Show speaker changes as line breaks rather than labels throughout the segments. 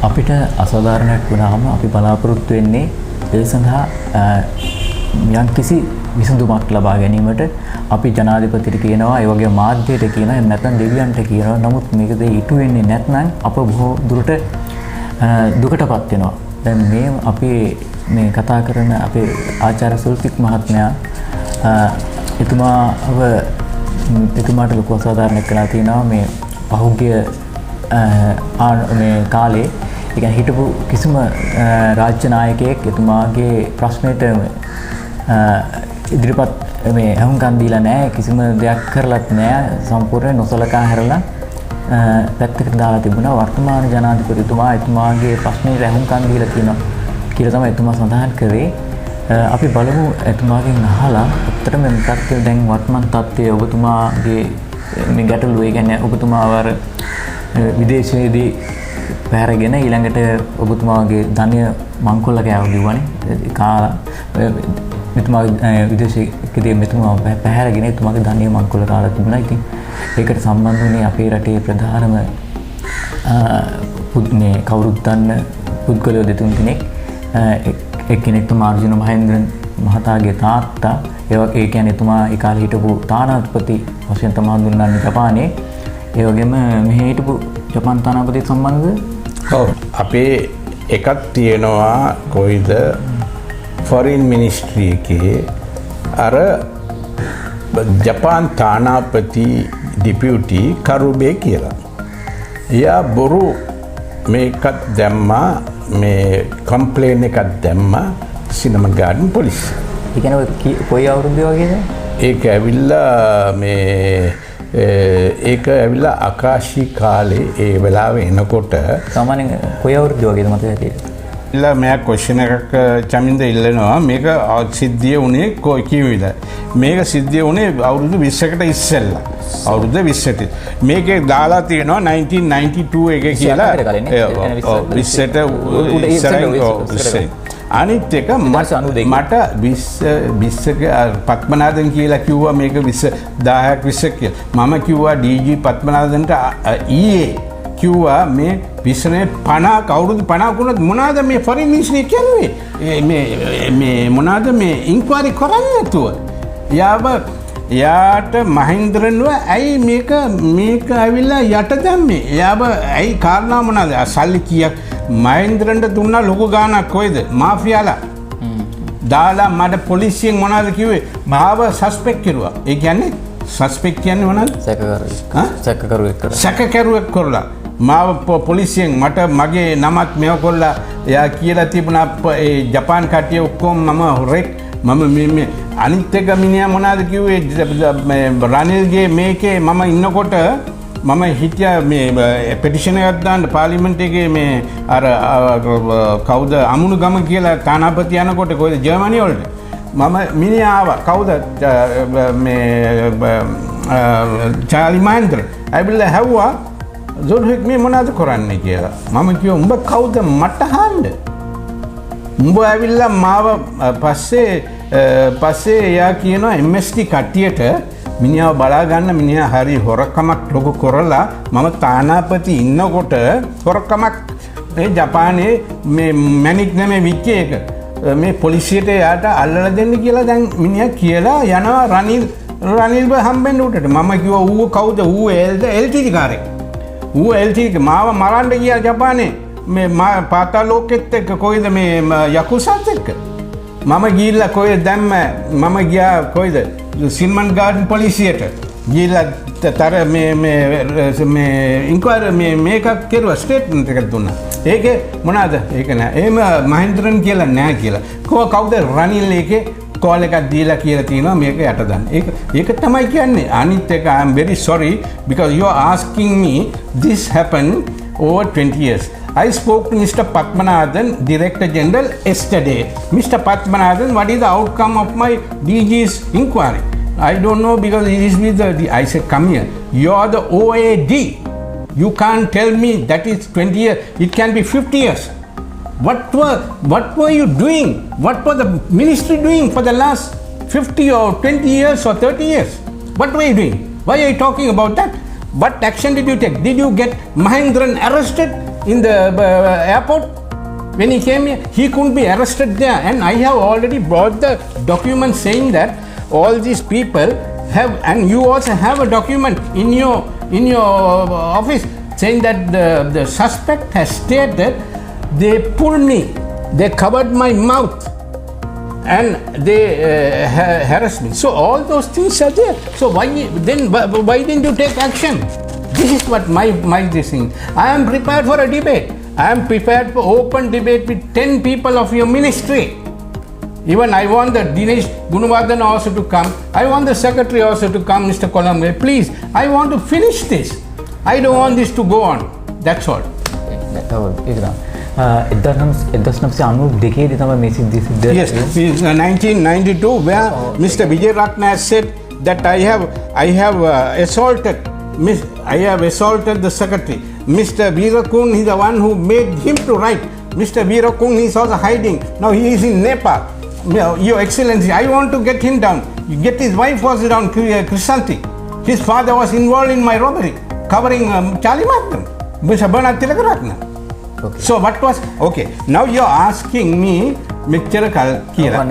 අපිට අසාධාරණයක් වුණාම අපි බලාපොරොත්තු වෙන්නේ ඒ සඳහා යම්කිසි විසඳුමක් ලබා ගැනීමට අපි ජනාධිපතිට කියනවා, ඒ වගේම මාධ්‍යයට කියනවා, එහෙම නැත්නම් දෙවියන්ට කියනවා. නමුත් මේක දෙය ඉටු වෙන්නේ නැත්නම් අප බොහෝ දුරට දුකටපත් වෙනවා. දැන් මේ අපි මේ කතා කරන අපේ ආචාර්ය සුල්තික් මහත්මයා එතුමාට ලොකු අසාධාරණයක් කළා තියෙනවා මේ පහුගිය මේ කාලේ. ඒ කියන්නේ හිටපු කිසිම රාජ්‍ය නායකයෙක් එතුමාගේ ප්‍රශ්නෙට ඉදිරිපත් මේ අහුම්කම් දීලා නැහැ, කිසිම දෙයක් කරලත් නැහැ, සම්පූර්ණ නොසලකා හැරලා පැත්තකට දාලා තිබුණා. වර්තමාන ජනාධිපතිතුමා එතුමාගේ ප්‍රශ්නෙට අහුම්කම් දීලා තියෙනවා කියලා තමයි එතුමා සඳහන් කරේ. අපි බලමු එතුමාගෙන් අහලා ඇත්තටම මොකක්ද දැන් වර්තමාන තත්ත්වය, ඔබතුමාගේ මේ ගැටලුව. ඒ කියන්නේ ඔබතුමාව විදේශයේදී පැහැරගෙන ඊළඟට ඔබතුමාගේ ධනය මංකොල්ල කෑවා කිව්වනේ. එතුමාගේ විදේශයේදී මෙතුමාව පැහැරගෙන එතුමාගේ ධනය මංකොල්ල කාලා තිබුණා. ඉතින් ඒකට සම්බන්ධ වුණේ අපේ රටේ ප්‍රධානම මේ කවුරුත් දන්න පුද්ගලයෝ දෙතුන් කෙනෙක්. එක්කෙනෙක් තමයි අර්ජුන මහේන්ද්‍රන් මහතාගේ තාත්තා. ඒ කියන්නේ එතුමා ඒ කාලේ හිටපු තානාපති වශයෙන් තමයි හඳුන්වන්නේ ජපානයේ. ඒ වගේම මෙහි හිටපු ජපාන් තානාපති සම්බන්ධ
අපේ එකක් තියෙනවා කොයිද ෆොරින් මිනිස්ට්‍රි එකේ අර ජපාන් තානාපති ඩිපියුටි කරුබේ කියලා. එයා බොරු මේකත් දැම්මා, මේ කම්ප්ලේන් එකක් දැම්මා සිනමා ගාඩන් පොලිසිය.
ඒ කියන්නේ කොයි අවුරුද්දේ වගේද?
ඒක ඇවිල්ලා මේ ඒක ඇවිල්ලා ආකාශී කාලේ ඒ වෙලාවේ එනකොට
සාමාන්‍යයෙන් කොයි අවුරුද්දේ වගේද මතක හිටියේ?
ඉල්ලා මම ක්වෙස්චන් එකක් චමින්ද ඉල්ලනවා. මේක සිද්ධිය උනේ කිවිද? මේක සිද්ධිය උනේ අවුරුදු 20කට ඉස්සෙල්ලා. අවුරුදු 20ට. මේකේ දාලා තියෙනවා 1992 එකේ කියලා. 20ට ඉස්සරහින් අනිත් එක මට 20ක පත්මනාදන් කියලා කිව්වා මේක 10ක් 20ක් කියලා. මම කිව්වා ඩීජී පත්මනාදන්ට ඊයේ කිව්වා මේ විශ්නේ 50 අවුරුදු 50 වුණත් මොනවාද මේ ෆොරින් මිනිස්ට්‍රි කියන්නේ මේ මොනවාද මේ ඉන්ක්වයරි කරන්නේ නැතුව යාට මහින්ද්‍රන්ව ඇයි මේක ඇවිල්ලා යට දැම්මේ? යාව ඇයි කාරණා මොනවාද? සල්ලි කීයක් මහින්ද්‍රන්ට දුන්නා ලොකු ගාණක් කොයිද? මාෆියාලා දාලා මට පොලිසියෙන් මොනවාද කිව්වේ? මාව සස්පෙක්ට් කරුවා. ඒ කියන්නේ සස්පෙක්ට් කියන්නේ මොනවාද? සැකකරුවෙක් කරලා මාව පොලිසියෙන් මට මගේ නමත් මේව කොල්ලා එයා කියලා තිබුණා ඒ ජපාන් කට්ටිය ඔක්කොම මම හොරෙක් මම මේ අනිත් එක මිනිහා මොනවාද කිව්වේ රනිල්ගේ මේකේ මම ඉන්නකොට මම හිටියා මේ පෙටිෂන් එකක් දාන්න පාර්ලිමේන්තු එකේ මේ අර කවුද අමුණු ගම කියලා තානාපති යනකොට කොයිද ජර්මනිය වලට මම මිනිහා ආවා කවුද මේ චාලි මහේන්ද්‍ර ඇවිල්ලා හැව්වා ජොර්හෙක් මේ මොනවද කරන්නේ කියලා. මම කිව්වා උඹ කවුද මට අහන්න? උඹ ඇවිල්ලා මාව පස්සේ එයා කියනවා MST කට්ටියට මිනිහාව බලා ගන්න මිනිහා හරි හොරකමක් ලොකු කරලා මම තානාපති ඉන්නකොට හොරකමක් මේ ජපානයේ මේ මැනික් නෙමෙයි විච්ච එක මේ පොලිසියට එයාට අල්ලලා දෙන්න කියලා දැන් මිනිහා කියලා යනවා රනිල්ව හම්බෙන්න උටට. මම කිව්වා ඌ කවුද? ඌ LTT කාරේ. ඌ LTT මාව මරන්න ගියා ජපානයේ මේ පාතාලෝකෙත් එක්ක කොයිද මේ යකුසත් එක්ක. මම ගිහිල්ලා කොයිද දැම්ම මම ගියා කොයිද සින්මන් ගාඩන් පොලිසියට ගිහිල්ලා තර මේ ඉන්ක්වයරි මේකක් කෙරුවා ස්ටේට්මන්ට් එකක් දුන්නා. ඒකේ මොනවාද? ඒක නෑ. එහෙම මහින්ද්‍රන් කියලා නෑ කියලා. කවුද රනිල් එකේ කෝල් එකක් දීලා කියලා තියෙනවා මේක යට දාන්න. ඒක තමයි කියන්නේ. අනිත් එක I am very sorry because you are asking me this happened over 20 years. I spoke to Mr. Padmanathan, Director General, yesterday. Mr. Padmanathan, what is the outcome of my DG's inquiry? I don't know because it is with I said, come here. You are the OAD. You can't tell me that is 20 years. It can be 50 years. What were you doing? What was the ministry doing for the last 50 or 20 years or 30 years? What were you doing? Why are you talking about that? What action did you take? Did you get Mahindran arrested? in the airport. When he came here, he couldn't be arrested there. And I have already brought the document saying that all these people have, and you also have a document in your office saying that the suspect has stated they pulled me, they covered my mouth, and they harassed me. So all those things are there. So why didn't you take action? This is what my this thing. I am prepared for a debate. I am prepared for open debate with 10 people of your ministry. Even I want the Dinesh Gunawardena also to come. I want the secretary also to come, Mr. Colombo. Please, I want to finish this. I don't want this to go on. That's all. Yes, 1992, where Mr. Vijay Ratna has said that I have assaulted the secretary. Mr. Veerakun is the one who made him to write. Mr. Veerakun is also hiding. Now he is in Nepal. Your Excellency, I want to get him down. You get his wife was down, Krishanti. His father was involved in my robbery, covering Charlie Martin, Mr. Bernard Tilakaratna.
Okay.
So what was, okay, now you're asking me, මෙච්චර කල් කියලා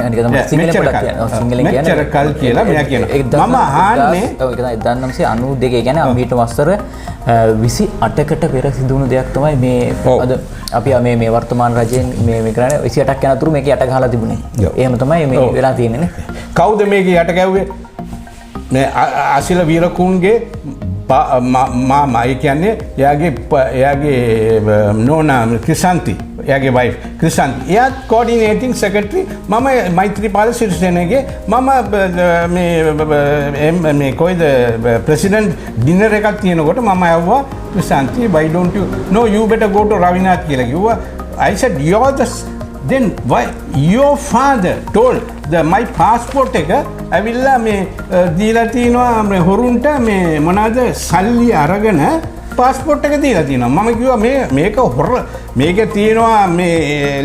මෙච්චර කල් කියලා මෙයා කියනවා මම අහන්නේ
ඒක 1992 කියන්නේ අපිට වසර 28කට පෙර සිදු වුණු දෙයක් තමයි මේ අද අපි මේ වර්තමාන රජයෙන් මේ කරන්නේ 28ක් යනතුරු මේක යට ගහලා තිබුණේ. එහෙම තමයි මේ වෙලා තියෙන්නේ නේ.
කවුද මේක යට ගැව්වේ? මේ ආසිල වීරකුන්ගේ මාමා ඒ කියන්නේ එයාගේ නෝනා Krishanti, එයාගේ wife Krishanti. එයා coordinating secretary. මම මෛත්‍රීපාල සිරිසේනගේ මම මේ කොයිද president dinner එකක් තියෙනකොට මම ආවා Krishanti, why don't you no you better go to Ravinath කියලා කිව්වා. I said you're the then why your father told my passport එක ඇවිල්ලා මේ දීලා තිනවා මේ හොරුන්ට මේ මොනවාද සල්ලි අරගෙන passport එක දීලා තිනවා. මම කිව්වා මේක හොර මේක තියනවා මේ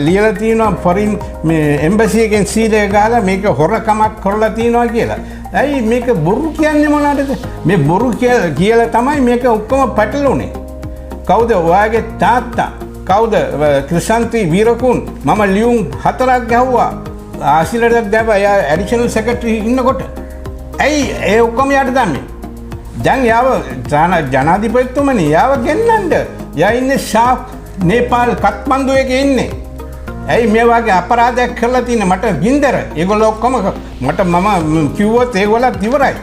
ලියලා තිනවා foreign මේ embassy එකෙන් seal එක ගාලා මේක හොරකමක් කරලා තිනවා කියලා. ඇයි මේක බොරු කියන්නේ මොනවටද? මේ බොරු කියලා තමයි මේක ඔක්කොම පැටළුනේ. කවුද ඔයාගේ තාත්තා? කවුද Krishanti Veerakun? මම ලියුම් 4ක් ගහුවා. ආසිලට දැම්මා එයා ඇඩිෂනල් සෙක්‍රටරි ඉන්නකොට. ඇයි ඒ ඔක්කොම යට දැම්මේ? දැන් යාව ජනාධිපතිතුමනි යාව ගෙන්නන්න. යා ඉන්නේ ෂාප් නේපාල් කත්මන්දු එකේ ඉන්නේ. ඇයි මේ වගේ අපරාධයක් කරලා තියෙන්නේ මට ගින්දර. ඒගොල්ලෝ ඔක්කොම මට මම කිව්වොත් ඒගොල්ලත් ඉවරයි.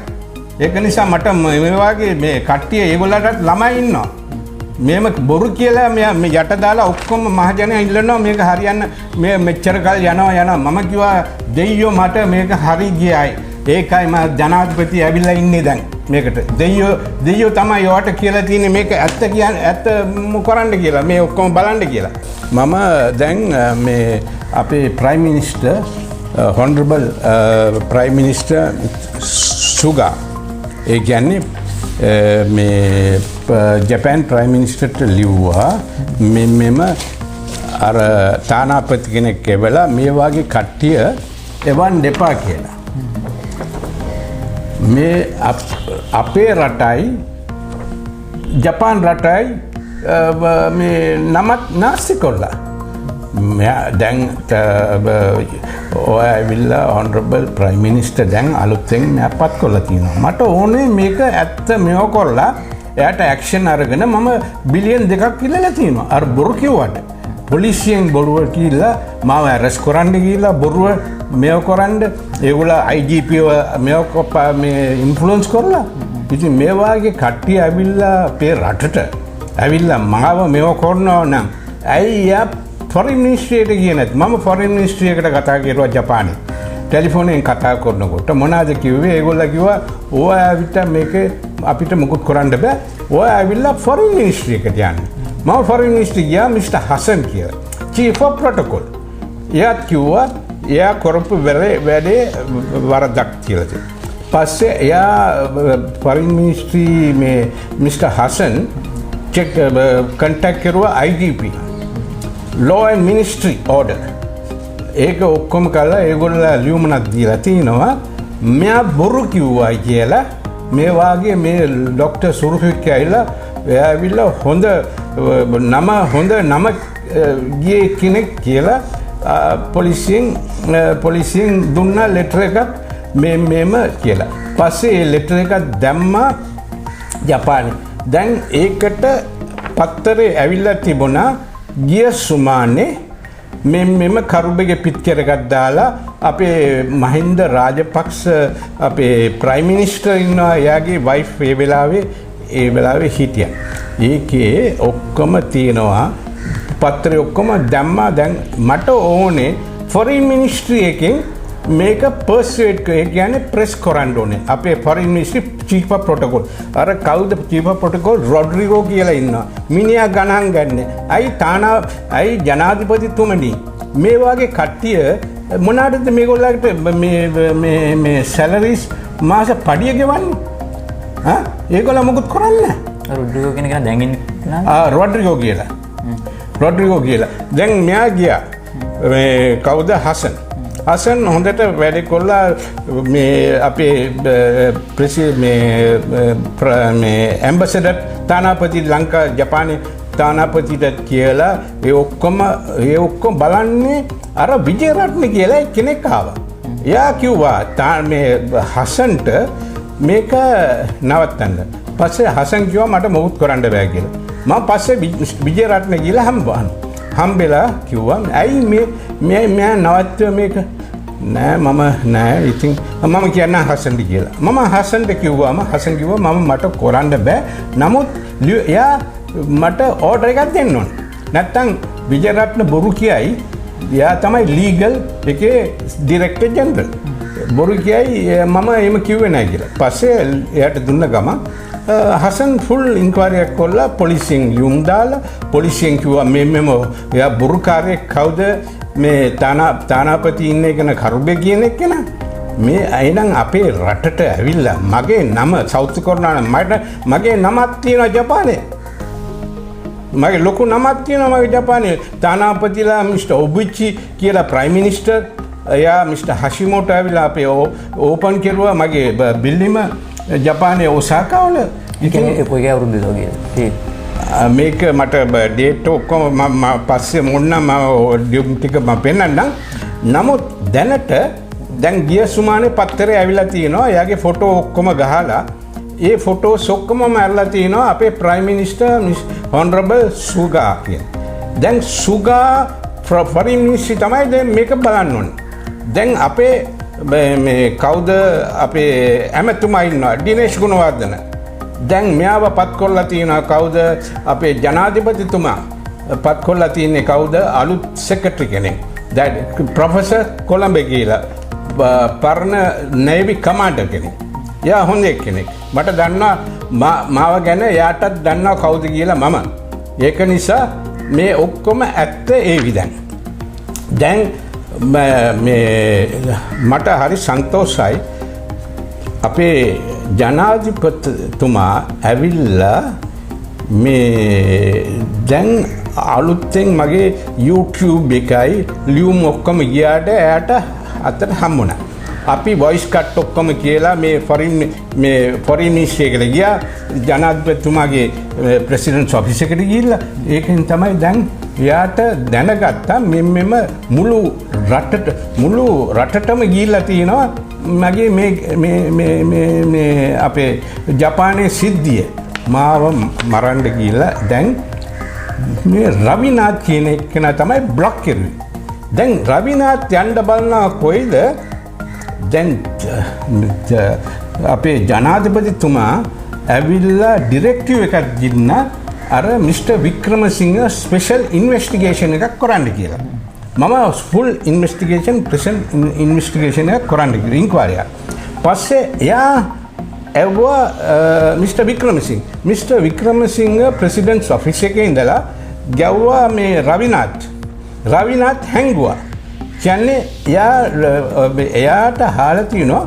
ඒක නිසා මට මේ වගේ මේ කට්ටිය ඒගොල්ලන්ට ළමයි ඉන්නවා. මේම බොරු කියලා මේ යට දාලා ඔක්කොම මහජනයා ඉල්ලනවා මේක හරියන්න මේ මෙච්චර කල් යනවා මම කිව්වා දෙයියෝ මට මේක හරි ගියයි ඒකයි මම ජනාධිපති ඇවිල්ලා ඉන්නේ දැන් මේකට දෙයියෝ තමයි ඔයාට කියලා තියෙන්නේ මේක ඇත්ත කියන්නේ ඇත්ත කරන්න කියලා මේ ඔක්කොම බලන්න කියලා මම දැන් මේ අපේ prime minister honorable prime minister Suga ඒ කියන්නේ මේ ජපාන් ප්‍රයිම් මිනිස්ටර්ට ලිව්වා මෙම අර තානාපති කෙනෙක් එවලා මේ වගේ කට්ටිය එවන් දෙපා කියලා. මේ අපේ රටයි ජපාන් රටයි මේ නමත් නාස්ති කරලා. දැන් ඔය ඇවිල්ලා honorable prime minister දැන් අලුතෙන් නැපත් කරලා තියෙනවා. මට ඕනේ මේක ඇත්ත මෙව කරලා එයාට ඇක්ෂන් අරගෙන මම බිලියන් 2ක් ඉල්ලලා තියෙනවා. අර බොරු කිව්වට පොලිසියෙන් බොරුව කියලා මාව ඇරෙස්ට් කරන්න ගිහලා බොරුව මෙව කරන්න ඒගොල්ලෝ IGP මේ ඉන්ෆ්ලුවන්ස් කරලා. ඉතින් මේ වාගේ කට්ටිය ඇවිල්ලා අපේ රටට ඇවිල්ලා මාව මෙව කරනවා නම් ඇයි යා ෆොරින් මිනිස්ට්‍රියට ගියේ නැත්? මම ෆොරින් මිනිස්ට්‍රියකට කතා කරුවා ජපානයේ. ටෙලිෆෝනයෙන් කතා කරනකොට මොනවාද කිව්වේ? ඒගොල්ලෝ කිව්වා ඔයා ඇවිත් මේක අපිට මුකුත් කරන්න බෑ. ඔයා ඇවිල්ලා ෆොරින් මිනිස්ට්‍රියකට යන්න. මම ෆොරින් මිනිස්ට්‍රිය ගියා මිස්ටර් හසන් කියලා. Chief of protocol. එයාත් කිව්වා එයා කරපු වැඩේ වරදක් කියලා. පස්සේ එයා ෆොරින් මිනිස්ට්‍රි මේ මිස්ටර් හසන් චෙක් කන්ටැක්ට් කරුවා IGP. law and ministry order ඒක ඔක්කොම කළා ඒගොල්ලෝ ලියුමක් දීලා තිනවා මෙයා බොරු කිව්වා කියලා මේ වාගේ මේ ડોක්ටර් සුරුෆික් කියලා එයා ඇවිල්ලා හොඳ නම ගියේ කෙනෙක් කියලා පොලිසියෙන් දුන්නා ලෙටර් එකක් මෙම කියලා. පස්සේ ඒ ලෙටර් එකක් දැම්මා ජපානයේ. දැන් ඒකට පත්තරේ ඇවිල්ලා තිබුණා ගිය සුමානේ මෙම කරුබගේ පිටකර එකක් දාලා අපේ මහින්ද රාජපක්ෂ අපේ ප්‍රයිම් මිනිස්ටර් ඉන්නවා එයාගේ වයිෆ් ඒ වෙලාවේ හිටියා. ඒකේ ඔක්කොම තියෙනවා පත්තරේ ඔක්කොම දැම්මා. දැන් මට ඕනේ ෆොරින් මිනිස්ට්‍රි එකෙන් මේක පර්සුවේට් කරේ කියන්නේ ප්‍රෙස් කරන්න ඕනේ. අපේ foreign ministry chief of protocol අර කවුද චීෆ් ඔෆ් ප්‍රොටෝකෝල් රොඩ්රිගෝ කියලා ඉන්නවා. මිනිහා ගණන් ගන්න. අයි ජනාධිපතිතුමනි මේ වගේ කට්ටිය මොනවාටද මේගොල්ලන්ට මේ සැලරිස් මාස පඩිය ගෙවන්නේ? ඒගොල්ලෝ මොකුත් කරන්නේ නැහැ.
රොඩ්රිගෝ කියන කෙනා දැන් ඉන්නේ
රොඩ්රිගෝ කියලා. දැන් මෙයා ගියා මේ කවුද හසන් හොඳට වැඩ කොල්ලා මේ අපේ මේ ඇම්බැසඩර් තානාපති ලංකා ජපානයේ තානාපතිට කියලා ඒ ඔක්කොම බලන්නේ අර විජේරත්න කියලා කෙනෙක් ආවා. එයා කිව්වා මේ හසන්ට මේක නවත්තන්න. පස්සේ හසන් කිව්වා මට මොකුත් කරන්න බෑ කියලා. මම පස්සේ විජේරත්න කියලා හම්බෙලා කිව්වා ඇයි මේ නවත්තුව මේක නෑ ඉතින් මම කියන්න හසන්ට කියලා. මම හසන්ට කිව්වාම හසන් කිව්වා මට කරන්න බෑ. නමුත් එයා මට ඕඩර් එකක් දෙන්න ඕන. නැත්තම් විජේරත්න බොරු කියයි. එයා තමයි ලීගල් එකේ ඩිරෙක්ටර් ජෙනරල්. බොරු කියයි මම එහෙම කිව්වේ නෑ කියලා. පස්සේ එයාට දුන්න ගම හසන් ෆුල් ඉන්ක්වයරියක් කරලා පොලිසියෙන් යොමු දාලා පොලිසියෙන් කිව්වා මෙන්න එයා බොරුකාරයෙක් කවුද මේ තානාපති ඉන්නේ කෙන කරුබේ කියන කෙනා මේ අයනම් අපේ රටට ඇවිල්ලා මගේ නම සවුත් කොරියාවේ මගේ නමක් තියෙනවා ජපානයේ. මගේ ලොකු නමක් තියෙනවා මගේ ජපානයේ. තානාපතිලා මිස්ටර් ඔබුචි කියලා ප්‍රයිම් මිනිස්ටර් එයා මිස්ටර් හෂිමෝටෝ ඇවිල්ලා අපේ ඕපන් කෙරුවා මගේ බිල්ඩිම ජපානයේ ඔසාකාවල.
ඉතින් කොයි අවුරුද්දද ඔය?
මේක මට ඩේට් ඔක්කොම පස්සේ මොන්නම් ටික මම පෙන්නන්නම්. නමුත් දැන් ගිය සුමානේ පත්තරේ ඇවිල්ලා තියෙනවා. එයාගේ ෆොටෝ ඔක්කොම ගහලා ඒ ෆොටෝස් ඔක්කොම මැරලා තියෙනවා අපේ ප්‍රයිම් මිනිස්ටර් හොනරබල් සුගා කියන. දැන් සුගා ෆොරින් මිනිස්ට්‍රි තමයි දැන් මේක බලන්න ඕනේ. දැන් අපේ මේ කවුද අපේ ඇමතුමා ඉන්නවා දිනේෂ් ගුණවර්ධන. දැන් මෙයාව පත් කරලා තියෙනවා කවුද අපේ ජනාධිපතිතුමා පත් කරලා තියෙන්නේ කවුද අලුත් සෙක්‍රටරි කෙනෙක්. දැන් ප්‍රොෆෙසර් කොළඹ කියලා පරණ නේවි කමාන්ඩර් කෙනෙක්. එයා හොඳ කෙනෙක්. මට දන්නවා මාව ගැන එයාටත් දන්නවා කවුද කියලා මම. ඒක නිසා මේ ඔක්කොම ඇත්ත ඒ විදිහට. දැන් මට හරි සන්තෝෂයි අපේ ජනාධිපතිතුමා ඇවිල්ලා මේ දැන් අලුතෙන් මගේ YouTube එකයි ලියුම් ඔක්කොම ගියාට එයාට අතට හම්බුණා. අපි වොයිස් කට් ඔක්කොම කියලා මේ ෆොරින් මිනිස්ට්‍රි එකට ගියා ජනාධිපතිතුමාගේ ප්‍රෙසිඩන්ට්ස් ඔෆිස් එකට ගිහිල්ලා ඒකෙන් තමයි දැන් එයාට දැනගත්තා මෙම මුළු රටටම ගිහිල්ලා තියෙනවා මගේ මේ අපේ ජපානයේ සිද්ධිය මාව මරන්න ගිහිල්ලා දැන් මේ රවිනාත් කියන එක්කෙනා තමයි බ්ලොක් කරුවේ. දැන් රවිනාත් යන්න බලනවා කොයිද දැන් අපේ ජනාධිපතිතුමා ඇවිල්ලා ඩිරෙක්ටිව් එකක් දෙන්න අර මිස්ටර් වික්‍රමසිංහ ස්පෙෂල් ඉන්වෙස්ටිගේෂන් එකක් කරන්න කියලා. මම ෆුල් ඉන්වෙස්ටිගේෂන් එකක් කරන්න කියලා ඉන්ක්වයරි එක. පස්සේ එයා ඇව්වා මිස්ටර් වික්‍රමසිංහ ප්‍රෙසිඩන්ට්ස් ඔෆිස් එකේ ඉඳලා ගැව්වා මේ රවිනාත් හැංගුවා. කියන්නේ එයාට හාලා තියෙනවා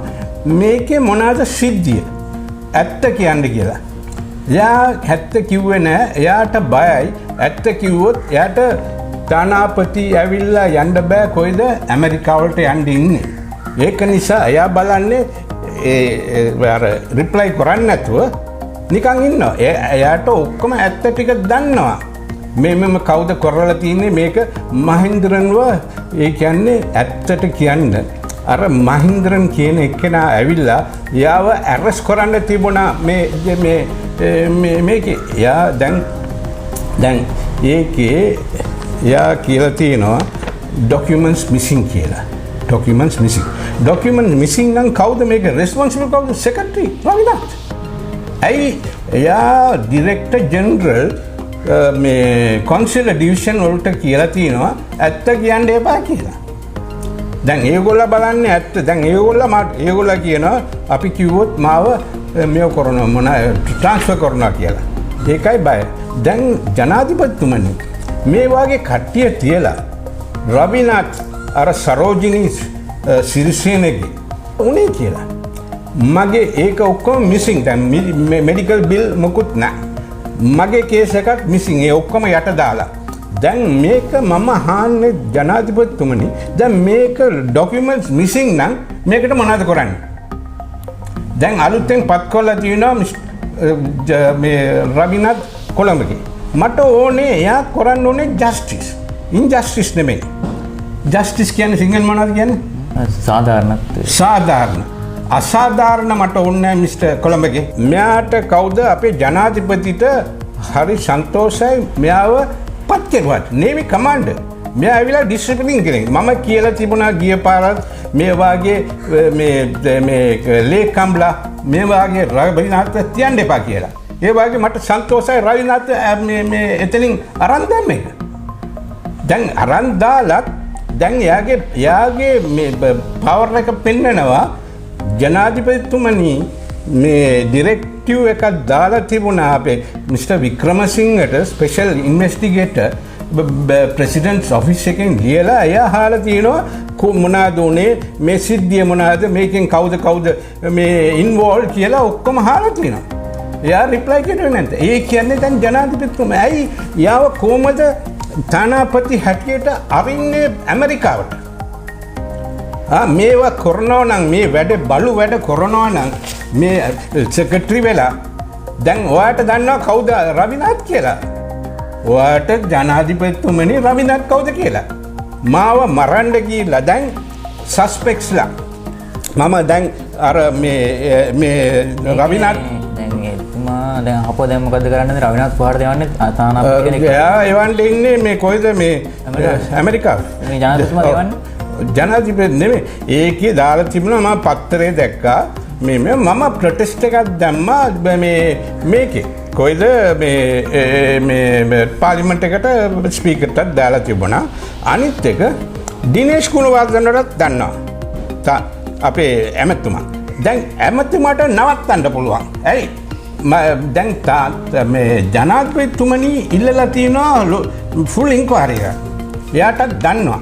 මේකේ මොනවාද සිද්ධිය ඇත්ත කියන්න කියලා. එයා ඇත්ත කිව්වේ නෑ. එයාට බයයි. ඇත්ත කිව්වොත් එයාට තානාපති ඇවිල්ලා යන්න බෑ කොයිද ඇමරිකාවට යන්න ඉන්නේ. ඒක නිසා එයා බලන්නේ අර රිප්ලයි කරන්නේ නැතුව නිකන් ඉන්නවා. එයාට ඔක්කොම ඇත්ත ටික දන්නවා. මෙම කවුද කරලා තියන්නේ මේක මහින්ද්‍රන්ව ඒ කියන්නේ ඇත්තට කියන්න අර මහින්ද්‍රන් කියන එක්කෙනා ඇවිල්ලා යාව ඇරස් කරන්න තිබුණා මේකේ යා දැන් ඒකේ යා කියලා තියෙනවා documents missing කියලා. Documents missing නම් කවුද මේක responsible කවුද? Secretary රවිනාත්. ඇයි එයා ඩිරෙක්ටර් ජෙනරල් මේ කොන්සිලර් ඩිවිෂන් වලට කියලා තියෙනවා ඇත්ත කියන්න එපා කියලා. දැන් ඒගොල්ලෝ බලන්නේ ඇත්ත. දැන් ඒගොල්ලෝ කියනවා අපි කිව්වොත් මාව මේව කරනවා මොන ට්‍රාන්ස්ෆර් කරනවා කියලා. ඒකයි බය. දැන් ජනාධිපතිතුමනි මේ වගේ කට්ටිය තියලා රවිනාත් අර සරෝජිනී සිරිසේනගේ උනේ කියලා. මගේ ඒක ඔක්කොම මිසින්. දැන් මෙඩිකල් බිල් මොකුත් නැහැ. මගේ කේස් එකත් මිසින්. ඒ ඔක්කොම යට දාලා. දැන් මේක මම අහන්නේ ජනාධිපතිතුමනි දැන් මේක ඩොකියුමන්ට්ස් මිසින් නම් මේකට මොනවද කරන්නේ? දැන් අලුතෙන් පත් කරලා තියෙනවා මේ රවිනාත් කොළඹගේ. මට ඕනේ එයා කරන්න ඕනේ ජස්ටිස්. ඉන්ජස්ටිස් නෙමෙයි. ජස්ටිස් කියන්නේ සිංහල මොනවද කියන්නේ?
සාධාරණත්වය.
සාධාරණ. අසාධාරණ මට ඕනේ මිස්ටර් කොළඹගේ. මෙයාට කවුද අපේ ජනාධිපතිට හරි සන්තෝෂයි මෙයාව පත් කෙරුවාට. නේවි කමාන්ඩර්. මෙයා ඇවිල්ලා ඩිසිප්ලින් කෙනෙක්. මම කියලා තිබුණා ගිය පාරත් මේ වාගේ මේ ලේකම්ලා මේ වාගේ රවිනාත් තියන්න එපා කියලා. ඒ වාගේ මට සන්තෝෂයි රවිනාත් මේ එතනින් අරන් දැම්මේක. දැන් අරන් දාලත් දැන් එයාගේ මේ පවර් එක පෙන්නනවා ජනාධිපතිතුමනි මේ ඩිරෙක්ටිව් එකක් දාලා තිබුණා අපේ මිස්ටර් වික්‍රමසිංහට ස්පෙෂල් ඉන්වෙස්ටිගේටර් ප්‍රෙසිඩන්ට්ස් ඔෆිස් එකෙන් ලියලා එයා අහලා තියෙනවා මොනවාද උනේ මේ සිද්ධිය මොනවාද මේකෙන් කවුද මේ ඉන්වෝල්ව් කියලා ඔක්කොම අහලා තියෙනවා. එයා රිප්ලයි කරුවේ නැද්ද? ඒ කියන්නේ දැන් ජනාධිපතිතුමා ඇයි යාව කොහමද තානාපති හැටියට අරින්නේ ඇමරිකාවට? මේවා කරනවා නම් මේ බලු වැඩ කරනවා නම් මේ සෙක්‍රටරි වෙලා දැන් ඔයාට දන්නවා කවුද රවිනාත් කියලා? ඔයාට ජනාධිපතිතුමනි රවිනාත් කවුද කියලා? මාව මරන්න ගිහිල්ලා දැන් සස්පෙක්ට්ස්ලා මම දැන් අර මේ රවිනාත්
දැන් අපෝ දැන් මොකද කරන්නේ? රවිනාත් පහර දෙවන්නේ තානාපති කෙනෙක්.
එයා එවන්න ඉන්නේ මේ කොයිද මේ ඇමරිකාවේ.
මේ ජනාධිපතිතුමා දෙවන්නේ
ජනාධිපති නෙමෙයි. ඒකේ දාලා තිබුණා මම පත්තරේ දැක්කා මම ප්‍රොටෙස්ට් එකක් දැම්මා මේකේ කොයිද මේ පාර්ලිමේන්තු එකට ස්පීකර්ටත් දාලා තිබුණා. අනිත් එක දිනේෂ් ගුණවර්ධනටත් දන්නවා අපේ ඇමතුමා. දැන් ඇමතුමාට නවත්තන්න පුළුවන්. ඇයි දැන් මේ ජනාධිපතිතුමනි ඉල්ලලා තියෙනවා ෆුල් ඉන්ක්වයරි එක. එයාටත් දන්නවා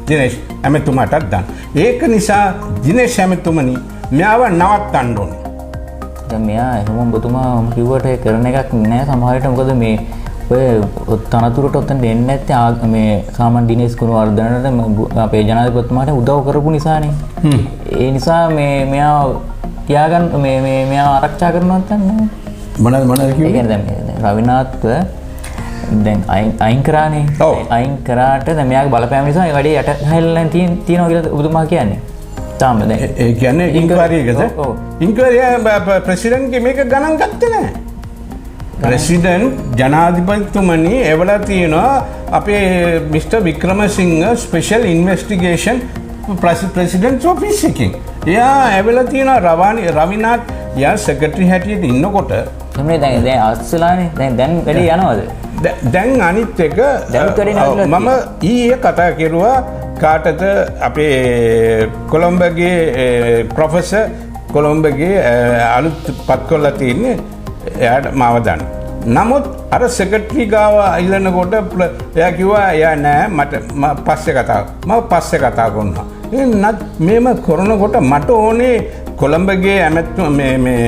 දිනේෂ් ඇමතුමාටත් දන්න. ඒක නිසා දිනේෂ් ඇමතුමනි මෙයාව නවත්තන්න ඕනේ.
දැන් මෙයා එහෙම ඔබතුමා කිව්වට කරන එකක් නෑ සමහරවිට. මොකද මේ ඔය තනතුරට ඔතන දෙන්නේ නැත්තේ මේ සාමාන්‍ය දිනේෂ් ගුණවර්ධනට අපේ ජනාධිපතිතුමාට උදව් කරපු නිසානේ. ඒ නිසා මෙයා තියාගන්න මෙයා ආරක්ෂා කරනවා නැත්නම්
මොනවද කිව්වේ?
ඒ කියන්නේ දැන් රවිනාත්ව දැන් අයින් කරානේ. අයින් කරාට දැන් මෙයාගේ බලපෑම නිසා ඒ වැඩේ යට හැල්ලෙන් තියෙනවා කියලා ඔබතුමා කියන්නේ. තාම දැන්
ඒ කියන්නේ ඉන්ක්වයරි එකද? ඔව්. ඉන්ක්වයරි ප්‍රෙසිඩන්ට්ගේ මේක ගණන් ගත්තේ නැහැ. ප්‍රෙසිඩන්ට් ජනාධිපතිතුමනි එවලා තියෙනවා අපේ Mister Wickremesinghe special investigation president's office එකකින්. එයා එවලා තියෙනවා රවිනාත් යා සෙක්‍රටරි හැටියට ඉන්නකොට
එන්නේ දැන් අස්සලානේ දැන් වැඩේ යනවද?
දැන් අනිත් එක මම ඊයේ කතා කෙරුවා කාටද අපේ කොළඹගේ ප්‍රොෆෙසර් කොළඹගේ අලුත් පත් කරලා තියෙන්නේ එයාට මාව දාන්න. නමුත් අර සෙක්‍රටරි ගාව ඉල්ලනකොට එයා කිව්වා එයා නෑ මම පස්සේ කතා කරනවා. මේම කරනකොට මට ඕනේ කොළඹගේ මේ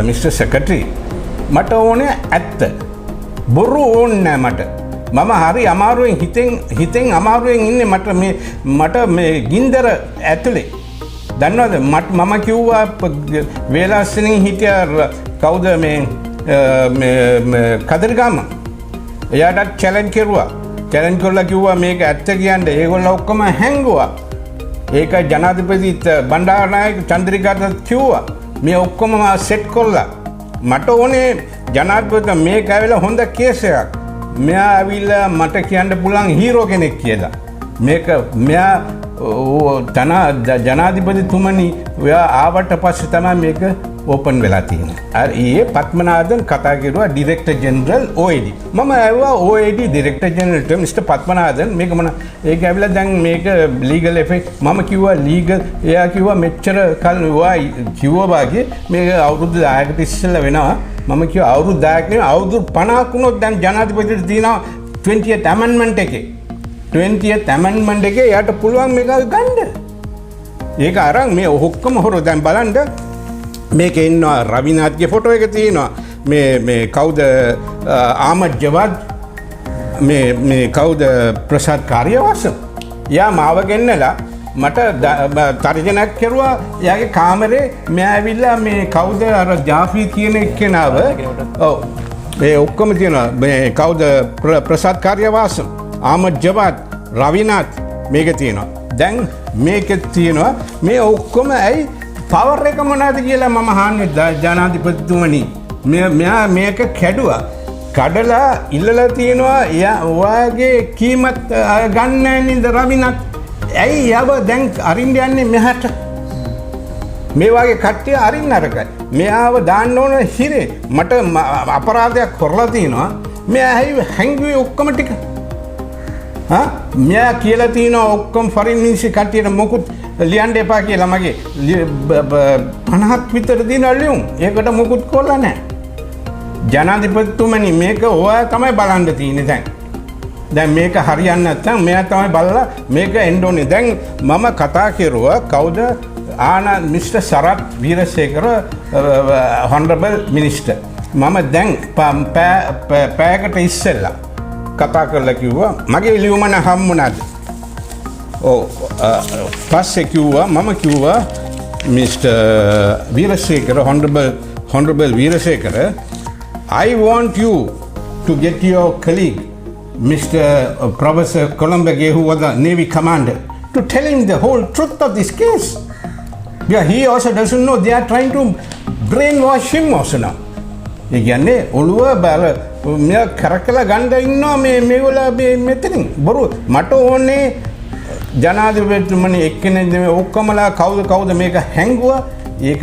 මිස්ටර් සෙක්‍රටරි මට ඕනේ ඇත්ත. බොරු ඕනේ නෑ මට. මම හරි අමාරුවෙන් හිතෙන් අමාරුවෙන් ඉන්නේ. මට මේ ගින්දර ඇතුලේ දන්නවද මම කිව්වා වේලාසනින් හිටිය කවුද මේ කදරිගම එයාටත් චැලෙන්ජ් කෙරුවා. චැලෙන්ජ් කරලා කිව්වා මේක ඇත්ත කියන්න. ඒගොල්ලෝ ඔක්කොම හැංගුවා. ඒක ජනාධිපති බණ්ඩාරනායක චන්ද්‍රිකාට කිව්වා. මේ ඔක්කොම සෙට් කරලා මට ඕනේ ජනාධිපති මේක ඇවිල්ලා හොඳ කේස් එකක්. මෙයා ඇවිල්ලා මට කියන්න පුළුවන් හීරෝ කෙනෙක් කියලා. මේක මෙයා ජනාධිපතිතුමනි ඔයා ආවට පස්සේ තමයි මේක ඕපන් වෙලා තියෙනවා. ඒ පත්මනාදන් කතා කරුවා ඩිරෙක්ටර් ජෙනරල් OAD. මම ඇහුවා OAD ඩිරෙක්ටර් ජෙනරල්ට මිස්ටර් පත්මනාදන් මේක මොන ඒක ඇවිල්ලා දැන් මේක ලීගල් එෆෙක්ට් මම කිව්වා ලීගල් එයා කිව්වා මෙච්චර කල් ඔයා කිව්වා වාගේ මේක අවුරුදු 10කට ඉස්සෙල්ලා වෙනවා. මම කිව්වා අවුරුදු 10ක් නෙවෙයි අවුරුදු 50ක් වුණොත් දැන් ජනාධිපතිට තියෙනවා 20th amendment එකේ 20th amendment එකේ යාට පුළුවන් මේක ගන්න. ඒක අරන් මේ ඔක්කොම හොර දැන් බලන්න මේක ඉන්නවා රවිනාත්ගේ ෆොටෝ එක තියෙනවා මේ කවුද ආමඩ් ජවාද් මේ කවුද ප්‍රසාද් කාර්යවසම් යා මාව ගෙන්නලා මට තර්ජනයක් කරුවා එයාගේ කාමරේ මෙයා ඇවිල්ලා මේ කවුද අර ජාෆි කියන එක්කෙනාව ඔව් ඒ ඔක්කොම තියෙනවා මේ කවුද ප්‍රසාද් කාර්යවසම් ආමඩ් ජවාද් රවිනාත් මේක තියෙනවා දැන් මේක තියෙනවා මේ ඔක්කොම ඇයි පවර් එක මොනවද කියලා මම අහන්නේ ජනාධිපතිතුමනි මෙයා මේක කැඩුවා කඩලා ඉල්ලලා තියෙනවා ඔයාගේ කීමත් ගන්න නැහැ නේද රවිනාත් ඇයි යව දැන් අරින්න යන්නේ මෙහාට මේ වගේ කට්ටිය අරින්න අරකයි මෙයාව දාන්න ඕන හිරේ මට අපරාධයක් කරලා තියෙනවා මෙයා හැංගුවේ ඔක්කොම ටික මෙයා කියලා තියෙනවා ඔක්කොම ෆොරින් මිනිස්සු කට්ටියට මොකුත් ලියන්න එපා කියලා මගේ 50ක් විතර දින ලියුම් ඒකට මොකුත් කොල්ලා නැහැ ජනාධිපතිතුමනි මේක ඔයා තමයි බලන්න තියෙන්නේ දැන් මේක හරියන්නේ නැත්නම් මෙයා තමයි බලලා මේක එන්න ඕනේ දැන් මම කතා කරුවා කවුද mister Sarath Weerasekara honorable minister මම දැන් පැයකට ඉස්සෙල්ලා කතා කරලා කිව්වා මගේ ලියුමන හම්බුණාද පස්සේ කිව්වා මම කිව්වා mister Weerasekara honorable Weerasekara I want you to get your colleague Mr. Professor Columbage who was the Navy commander to tell him the whole truth of this case yeah, he also doesn't know they are trying to brainwash him also now ඒ කියන්නේ ඔළුව බල මෙයා කරකලා ගන්න ඉන්නවා මේගොල්ලෝ මෙතනින් බොරු මට ඕනේ ජනාධිපතිතුමනි එක්කෙනෙක් නෙමෙයි ඔක්කොමලා කවුද මේක හැංගුවා ඒක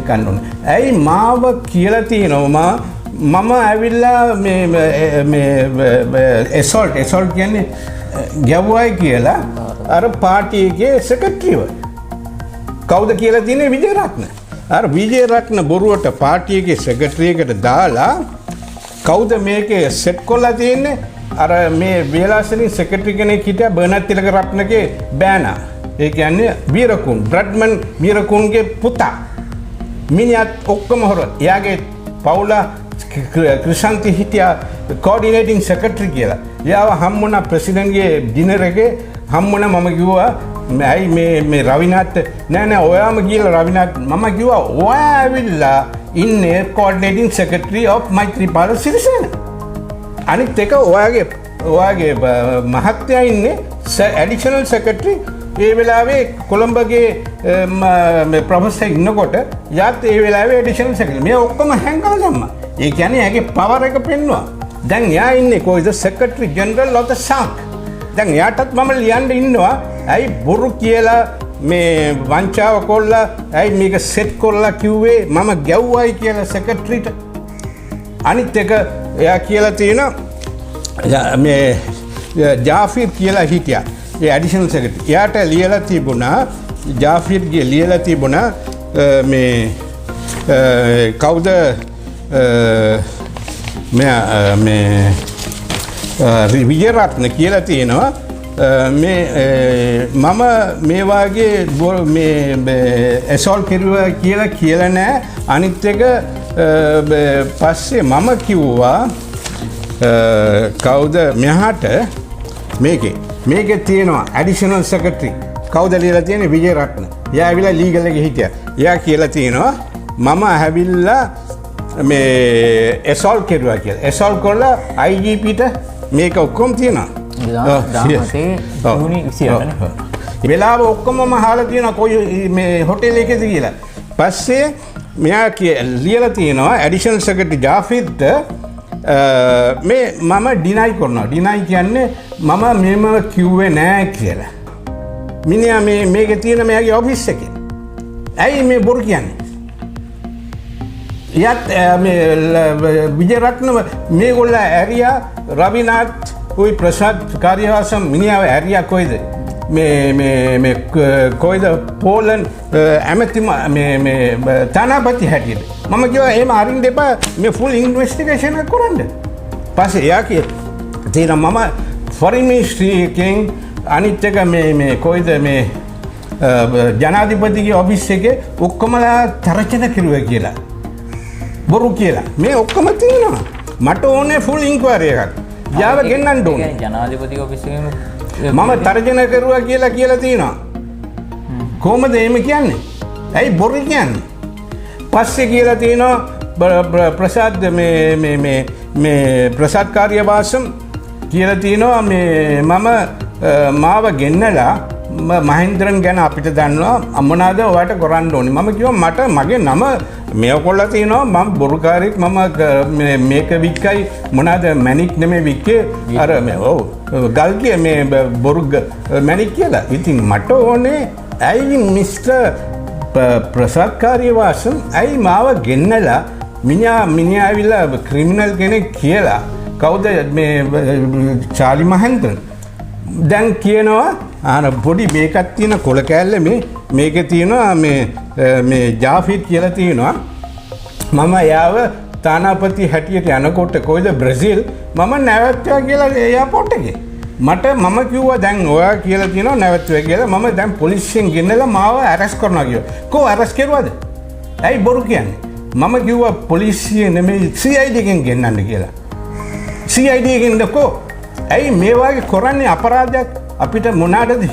ගන්න ඕනේ. ඇයි මාව කියලා තියෙනවා මම ඇවිල්ලා මේ assault කියන්නේ ගැවුවයි කියලා අර පාටි එකේ සෙක්‍රටරිව කවුද කියලා තියෙන්නේ විජේරත්න. අර විජේරත්න බොරුවට පාටි එකේ සෙක්‍රටරියකට දාලා කවුද මේකේ සෙට් කරලා තියෙන්නේ අර මේ වේලාසනින් සෙක්‍රටරි කෙනෙක් හිටියා බර්නඩ් තිලකරත්නගේ බෑනා ඒ කියන්නේ වීරකුන් බ්‍රැඩ්මන් වීරකුන්ගේ පුතා මිනිහත් ඔක්කොම හොර එයාගේ පවුල ක්‍රිෂාන්ති හිටියා කෝඩිනේටිංగ్ සෙක්‍රටරි කියලා එයාව හම්බුණා ප්‍රෙසිඩන්ට්ගේ ඩිනර් එකේ හම්බුණා මම කිව්වා ඇයි මේ රවිනාත් නෑ ඔයාම කියලා රවිනාත් මම කිව්වා ඔයා ඇවිල්ලා ඉන්නේ කෝඩිනේටිං සෙක්‍රටරි ඔෆ් මෛත්‍රීපාල සිරිසේන අනිත් එක ඔයාගේ මහත්තයා ඉන්නේ ඇඩිෂනල් සෙක්‍රටරි ඒ වෙලාවේ කොළඹගේ ප්‍රොෆෙසර් ඉන්නකොට යාත් ඒ වෙලාවේ ඇඩිෂනල් සෙක්‍රටරි මේ ඔක්කොම හැංගලා දැම්මා ඒ කියන්නේ එයාගේ පවර් එක පෙන්නවා දැන් යා ඉන්නේ කොයිද සෙක්‍රටරි ජෙනරල් ඔෆ් ද සාක් දැන් යාටත් මම ලියන්න ඉන්නවා ඇයි බොරු කියලා මේ වංචාව කොල්ලා ඇයි මේක සෙට් කරලා කිව්වේ මම ගැව්වයි කියලා සෙක්‍රටරිට අනිත් එක එයා කියලා තියෙනවා මේ ජාෆිර් කියලා හිටියා ඒ ඇඩිෂනල් සෙක්‍රටරි එයාට ලියලා තිබුණා ජාෆිර්ගේ ලියලා තිබුණා මේ කවුද මේ විජේරත්න කියලා තියෙනවා මම මේ වාගේ ඇසෝල් කෙරුවා කියලා නෑ අනිත් එක පස්සේ මම කිව්වා කවුද මෙහාට මේකේ තියෙනවා ඇඩිෂනල් සෙක්‍රටරි කවුද ලියලා තියෙන්නේ විජේරත්න එයා ඇවිල්ලා ලීගල් එකේ හිටියා එයා කියලා තියෙනවා මම ඇවිල්ලා මේ එසෝල් කෙරුවා කියලා. එසෝල් කරලා IGPට මේක ඔක්කොම තියෙනවා. වෙලාව ඔක්කොම අහලා තියෙනවා කොයි මේ හොටෙල් එකේද කියලා. පස්සේ මෙයා ලියලා තියෙනවා ඇඩිෂනල් සෙක්‍රටරි ජාෆිද්ට මේ මම ඩිනයි කරනවා. ඩිනයි කියන්නේ මම මෙම කිව්වේ නෑ කියලා. මිනිහා මේකේ තියෙන මෙයාගේ ඔෆිස් එකේ. ඇයි මේ බොරු කියන්නේ? යත් මේ විජයරත්න මේගොල්ල ඇරියා රවිනාත් කොයි ප්‍රසාද් කාර්යවාසම් මිනිහාව ඇරියා කොයිද? මේ කොයිද පෝලන් ඇමති මේ තානාපති හැටියට. මම කිව්වා එහෙම අරින්න එපා මේ ෆුල් ඉන්වෙස්ටිගේෂන් එක කරන්න. පස්සේ එයා තියෙනවා මම ෆොරින් මිනිස්ට්‍රි එකෙන් අනිත් එක මේ කොයිද මේ ජනාධිපතිගේ ඔෆිස් එකේ ඔක්කොමලා තරචන කිරුවා කියලා. බොරු කියලා. මේ ඔක්කොම තියෙනවා. මට ඕනේ ෆුල් ඉන්ක්වයරි එකක්. යාව ගෙන්නන්න ඕනේ.
ජනාධිපති ඔෆිස් එකෙන්
මම තර්ජන කරුවා කියලා තියෙනවා. කොහොමද එහෙම කියන්නේ? ඇයි බොරු කියන්නේ? පස්සේ කියලා තියෙනවා ප්‍රසාද් මේ ප්‍රසාද් කාර්යවාසම් කියලා තියෙනවා මේ මම මාව ගෙන්නලා මහින්ද්‍රන් ගැන අපිට දන්නවා මොනවාද ඔයාලට කරන්න ඕනේ. මම කිව්වා මට මගේ නම මේව කොල්ලා තියෙනවා මම බොරුකාරයෙක් මම මේක වික්කයි මොනවාද මැනික් නෙමෙයි වික්කේ අර මේ ඔව් ගල්ගේ මේ බොරු මැනික් කියලා. ඉතින් මට ඕනේ ඇයි මිස්ටර් ප්‍රසාද් කාර්යවාසම් ඇයි මාව ගෙන්නලා මිනිහා ඇවිල්ලා ක්‍රිමිනල් කෙනෙක් කියලා කවුද මේ චාලි මහින්ද්‍රන් දැන් කියනවා ආන පොඩි මේකක් තියෙන කොල කෑල්ල මේකේ තියෙනවා මේ ජාෆිත් කියලා තියෙනවා මම යාව තානාපති හැටියට යනකොට කොයිද බ්‍රසීල් මම නැවතුවා කියලා එයාපෝට් එකේ මම කිව්වා දැන් ඔයා කියලා තියෙනවා නැවතුවා කියලා මම දැන් පොලිසියෙන් ගෙන්නලා මාව ඇරෙස්ට් කරනවා කිව්වා කො ඇරෙස්ට් කරුවාද ඇයි බොරු කියන්නේ මම කිව්වා පොලිසිය නෙමෙයි CID එකෙන් ගෙන්නන්න කියලා CID එකෙන් දකෝ ඇයි මේ වගේ කරන්නේ අපරාධයක් අපිට මොනවාටද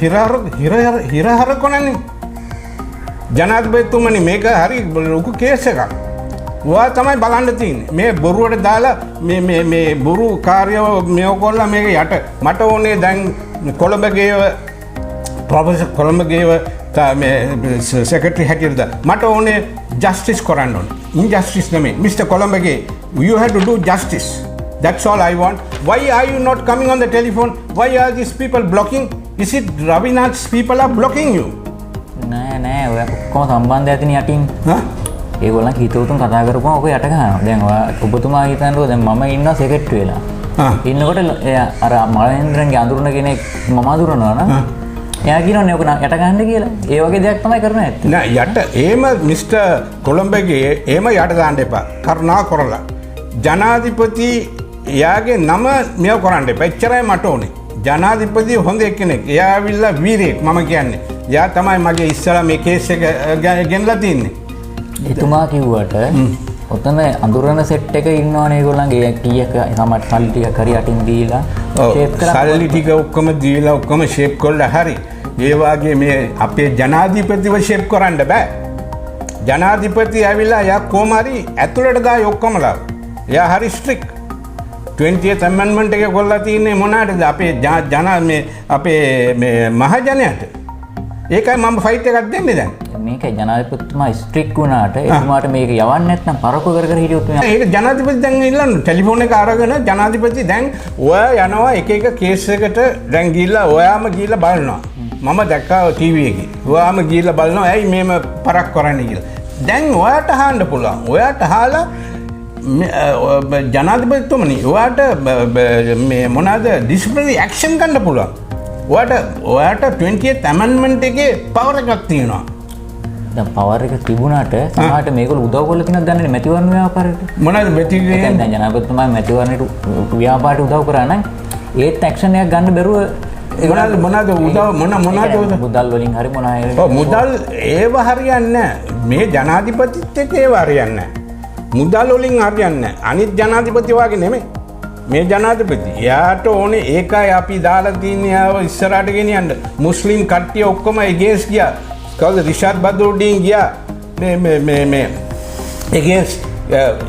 හිරහර කොනන්නේ ජනාධිපතිතුමනි මේක හරි ලොකු කේස් එකක්. ඔයා තමයි බලන්න තියෙන්නේ. මේ බොරුවට දාලා මේ බොරු කාර්යව මේකොල්ලා මේක යට මට ඕනේ දැන් කොළඹගේව ප්‍රොෆෙසර් කොළඹගේව මේ සෙක්‍රටරි හැටියට මට ඕනේ ජස්ටිස් කරන්න ඕනේ. ඉන්ජස්ටිස් නෙමෙයි. Mister Colombage you have to do justice. That's all I want. Why are you not coming on the telephone? Why are these people blocking? Is it Ravinath's people are blocking you?
නෑ ඔය ඔක්කොම සම්බන්ධ ඇතිනේ යටින්. ඒගොල්ලන් හිතවතුන් කතා කරපුවම ඔක යට ගන්නවා. දැන් ඔබතුමා හිතන්නේ දැන් මම ඉන්නවා සෙක්‍රටරි වෙලා. ඉන්නකොට අර මහේන්ද්‍රන්ගේ අඳුරන කෙනෙක් මම අඳුරනවා නේද? එයා කියනවානේ ඔක යට ගන්න කියලා. ඒ වගේ දෙයක් තමයි කරන්න ඇත්තේ.
නෑ යට එහෙම මිස්ටර් කොළඹගේ එහෙම යට දාන්න එපා. කරුණා කරලා. ජනාධිපති එයාගේ නම මෙව කරන්න එපා. එච්චරයි මට ඕනේ. ජනාධිපති හොඳ කෙනෙක්. එයා ඇවිල්ලා වීරයෙක් මම කියන්නේ. එයා තමයි මගේ ඉස්සලා මේ කේස් එක ගෙනලා තින්නේ.
එතුමා කිව්වට ඔතන අඳුරන සෙට් එක ඉන්නවනේ ඒගොල්ලන්ගේ කීයක සමහර සල්ලි ටිකක් හරි අටින් දීලා ෂේප් කරලා
සල්ලි ටික ඔක්කොම දීලා ඔක්කොම ෂේප් කරලා හරි. ඒ වගේ මේ අපේ ජනාධිපතිව ෂේප් කරන්න බෑ. ජනාධිපති ඇවිල්ලා එයා කොහොම හරි ඇතුළට දායි ඔක්කොමලා. එයා හරි ස්ට්‍රික් 20th amendment එක කොල්ලා තියන්නේ මොනවාටද අපේ අපේ මේ මහජනයාට ඒකයි මම ෆයිට් එකක් දෙන්නේ දැන්
මේක ජනාධිපතිතුමා ස්ට්‍රික් වුණාට එතුමාට මේක යවන්න නැත්නම් පරක්කු කර හිටියොත්
ඒක ජනාධිපති දැන් ඉල්ලන්න ටෙලිෆෝන් එක අරගෙන ජනාධිපති දැන් ඔයා යනවා එක කේස් එකට දැන් ගිහිල්ලා ඔයාම ගිහිල්ලා බලනවා මම දැක්කා ටීවී එකේ ඔයාම ගිහිල්ලා බලනවා ඇයි මේම පරක් කරන්නේ කියලා දැන් ඔයාට අහන්න පුළුවන් ඔයාට අහලා ජනාධිපතිතුමනි ඔයාට මේ මොනවාද ඩිසිප්ලිනරි ඇක්ෂන් ගන්න පුළුවන්. ඔයාට 20th amendment එකේ පවර් එකක් තියෙනවා.
දැන් පවර් එක තිබුණාට සමහරට මේගොල්ලෝ උදව් කරලා තියෙනවද දන්නේ නැහැ මැතිවරණ ව්‍යාපාරයට.
මොනවාද මැතිවරණ?
දැන් ජනාධිපතිතුමා මැතිවරණයට ව්‍යාපාරයට උදව් කරා නම් ඒත් ඇක්ෂන් එකක් ගන්න බැරුව
මොනවාද උදව්
මුදල් වලින් හරි මොනවා
ඔව් මුදල් ඒව හරියන්නේ නැහැ. මේ ජනාධිපතිත් එක්ක ඒව හරියන්නේ නැහැ. මුදල් වලින් හරියන්නේ නැහැ. අනිත් ජනාධිපති වගේ නෙමෙයි. මේ ජනාධිපති එයාට ඕනේ ඒකයි අපි දාලා තින්නේ ආව ඉස්සරහට ගෙනියන්න. මුස්ලිම් කට්ටිය ඔක්කොම එගේන්ස්ට් ගියා. කවුද රිෂාඩ් බදරුඩ්ඩීන් ගියා. මේ එගේන්ස්ට්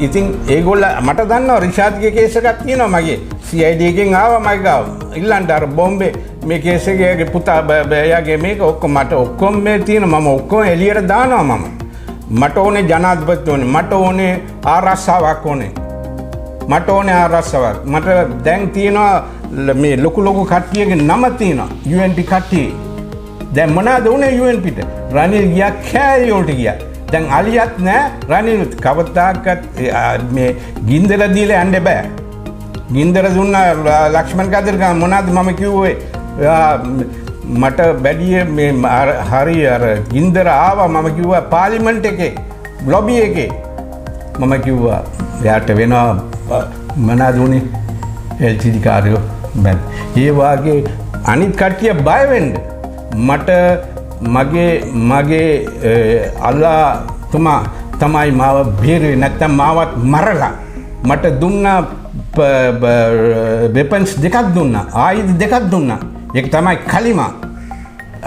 ඉතින් ඒගොල්ල මට දන්නවා රිෂාද්ගේ කේස් එකක් තියෙනවා මගේ CID එකෙන් ආවා මගේ ගාව ඉල්ලන්ට අර බෝම්බේ මේ කේස් එකේ පුතා එයාගේ මේක ඔක්කොම මට ඔක්කොම මේ තියෙනවා මම ඔක්කොම එළියට දානවා මට ඕනේ ජනාධිපති ඕනේ මට ඕනේ ආරක්ෂාවක් ඕනේ මට ඕනේ ආරක්ෂාවක් මට දැන් තියෙනවා මේ ලොකු කට්ටියගේ නම තියෙනවා UNP කට්ටිය දැන් මොනවද උනේ UNPට රනිල් ගියා කෑලි වලට ගියා දැන් අලියත් නෑ රනිල් කවදාකත් මේ ගින්දර දීලා යන්න බෑ ගින්දර දුන්නා ලක්ෂ්මන් කදිරගම මොනවද මම කිව්වේ මට බැඩිය මේ හරි අර ගින්දර ආවා මම කිව්වා පාර්ලිමේන්තු එකේ ලොබි එකේ මම කිව්වා එයාට වෙනවා මොනවද උනේ LCD කාර්යෝ බැන් ඒ වාගේ අනිත් කට්ටිය බය වෙන්න මට මගේ අල්ලා තුමා තමයි මාව බේරුවේ නැත්තම් මාවත් මරලා මට දුන්නා වෙපන්ස් දෙකක් දුන්නා ආයුධ දෙකක් දුන්නා ඒක තමයි කලිමා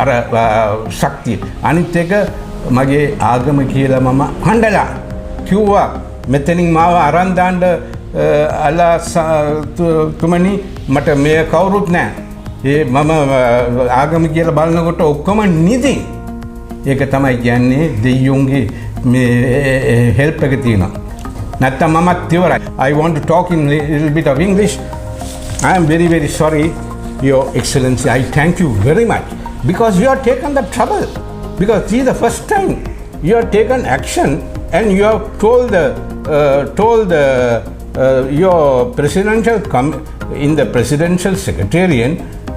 අර ශක්තිය අනිත් එක මගේ ආගම කියලා මම හඬලා කිව්වා මෙතනින් මාව අරන් දාන්න අල්ලා තුමනි මට මේ කවුරුත් නැහැ ඒ මම ආගම කියලා බලනකොට ඔක්කොම නිදි ඒක තමයි කියන්නේ දෙයියුන්ගේ මේ හෙල්ප් එක තියෙනවා නැත්තම් මමත් ඉවරයි I want to talk in a little bit of English I am very sorry your excellency I thank you very much because you have taken the trouble because this is the first time you have taken action and you have told your presidential in the presidential secretariat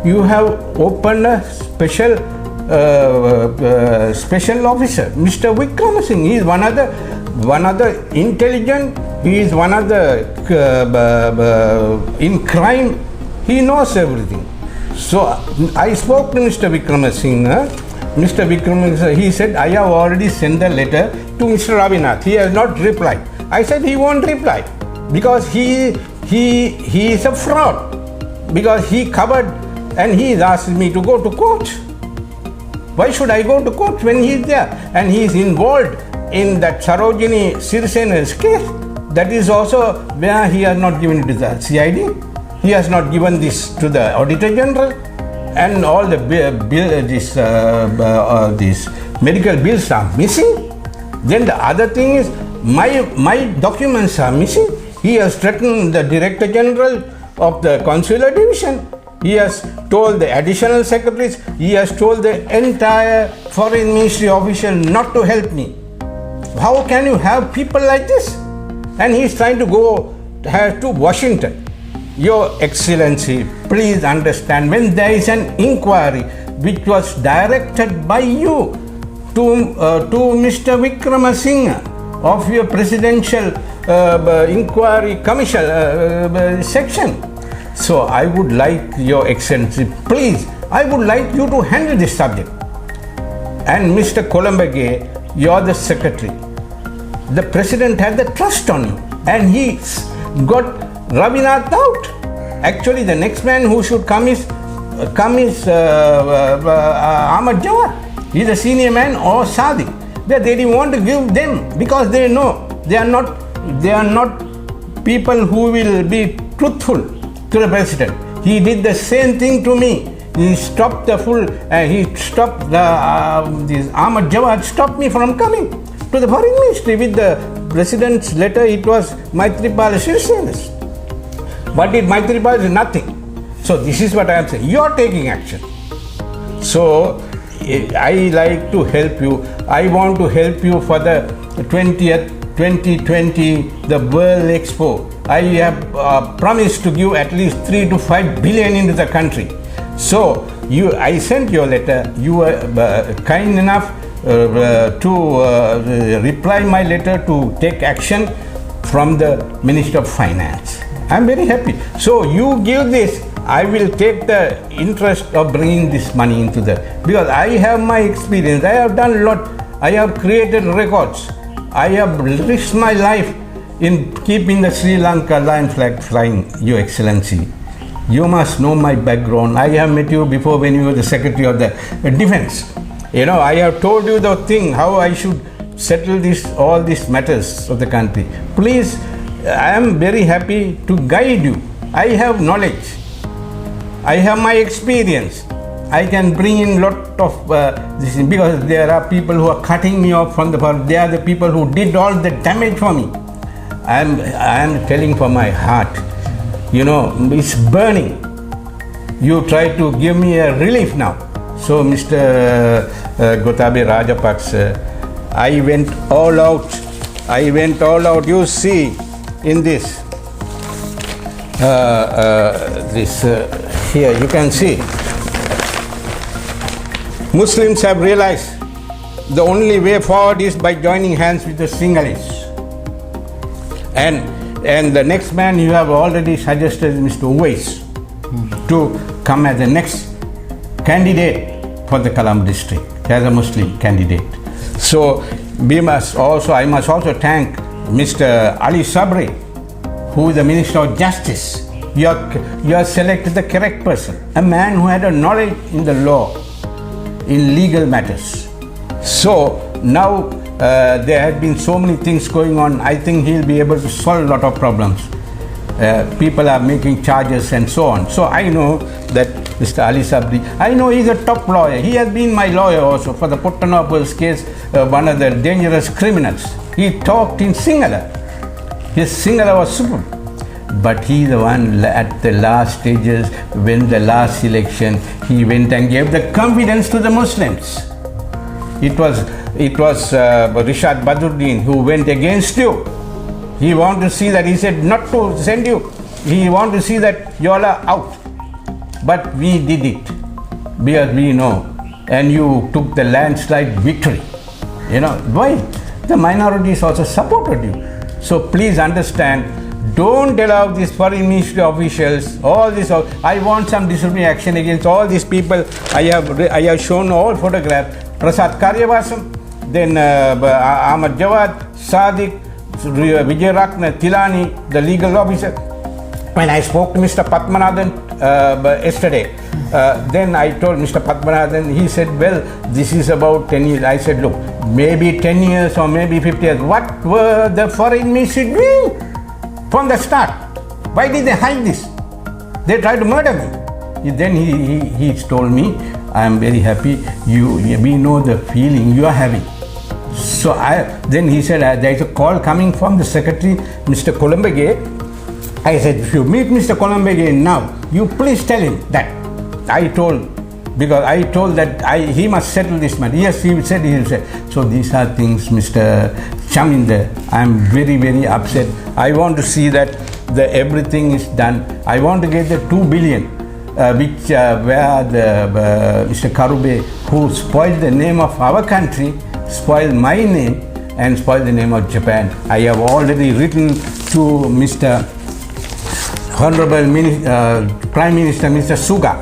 you have opened a special officer, Mr. Wickramasinghe. He is one of the intelligent. He is one of the in crime. He knows everything. So I spoke to Mr. Wickramasinghe. Mr. Wickramasinghe, he said, I have already sent the letter to Mr. Ravinath. He has not replied. I said he won't reply because he is a fraud because he covered. And he is asking me to go to court. Why should I go to court when he is there? And he is involved in that Sarojini Sirisena's case. That is also where he has not given it to the CID. He has not given this to the Auditor General. And all the these medical bills are missing. Then the other thing is my documents are missing. He has threatened the Director General of the Consular Division. He has told the additional secretaries, he has told the entire foreign ministry official not to help me. How can you have people like this? And he is trying to go to Washington. Your Excellency, please understand, when there is an inquiry which was directed by you to Mr. Wickramasinghe of your presidential inquiry commission section. So I would like your Excellency, please, I would like you to handle this subject. And Mr. Kolambage, you are the secretary. The president had the trust on you and he got Ravinath out. Actually, the next man who should come is Ahmad Jawad. He is a senior man or Sadiq. They didn't want to give them because they know they are not people who will be truthful to the president. He did the same thing to me. He stopped this Ahmad Jawad stopped me from coming to the foreign ministry with the president's letter. It was Maithripala Sirisena's. What did Maithripala do? Nothing. So this is what I am saying. You are taking action. So I like to help you. I want to help you for the 2020, the World Expo. I have promised to give at least 3 to 5 billion into the country. So I sent your letter. You were kind enough to reply my letter to take action from the Minister of Finance. I am very happy. So you give this. I will take the interest of bringing this money into because I have my experience. I have done a lot. I have created records. I have risked my life in keeping the Sri Lanka lion flag flying, Your Excellency. You must know my background. I have met you before when you were the Secretary of the Defense. You know, I have told you the thing, how I should settle all these matters of the country. Please, I am very happy to guide you. I have knowledge. I have my experience. I can bring in lot of this because there are people who are cutting me off from the power. They are the people who did all the damage for me. I am telling from my heart. You know, it's burning. You try to give me a relief now. So, Mr. Gotabaya Rajapaksa, I went all out. You see in this. Here you can see. Muslims have realized the only way forward is by joining hands with the Sinhalese. And the next man you have already suggested, Mr. Uwais, to come as the next candidate for the Colombo district, as a Muslim candidate. So I must also thank Mr. Ali Sabri, who is the Minister of Justice. You have selected the correct person, a man who had a knowledge in the law, in legal matters. So now there have been so many things going on. I think he'll be able to solve a lot of problems. People are making charges and so on. So I know that Mr. Ali Sabri, I know he's a top lawyer. He has been my lawyer also for the Pottanopoulos case, one of the dangerous criminals. He talked in Sinhala. His Sinhala was superb. But he the one at the last stages, when the last election, he went and gave the confidence to the Muslims. It was Rishad Badruddin who went against you. He wanted to see that, he said not to send you. He wanted to see that you all are out. But we did it because we know. And you took the landslide victory. You know, why? The minorities also supported you. So please understand, don't allow these foreign ministry officials, all this. I want some disciplinary action against all these people. I have shown all photographs. Prasad Karyavasam, then Ahmad Jawad, Sadiq, Vijay Rakna, Tilani, the legal officer. When I spoke to Mr. Padmanathan yesterday, then I told Mr. Padmanathan, he said, well, this is about 10 years. I said, look, maybe 10 years or maybe 50 years. What were the foreign ministry doing from the start? Why did they hide this? They tried to murder me. Then he told me, I am very happy. We know the feeling you are having. So then he said, there is a call coming from the secretary, Mr. Colombage. I said, if you meet Mr. Colombage now, you please tell him that I told that he must settle this matter. Yes, he said. So these are things, Mr. Chaminda, I am very, very upset. I want to see that everything is done. I want to get the 2 billion, where Mr. Karube, who spoiled the name of our country, spoiled my name and spoiled the name of Japan. I have already written to Mr. Honorable Prime Minister, Mr. Suga,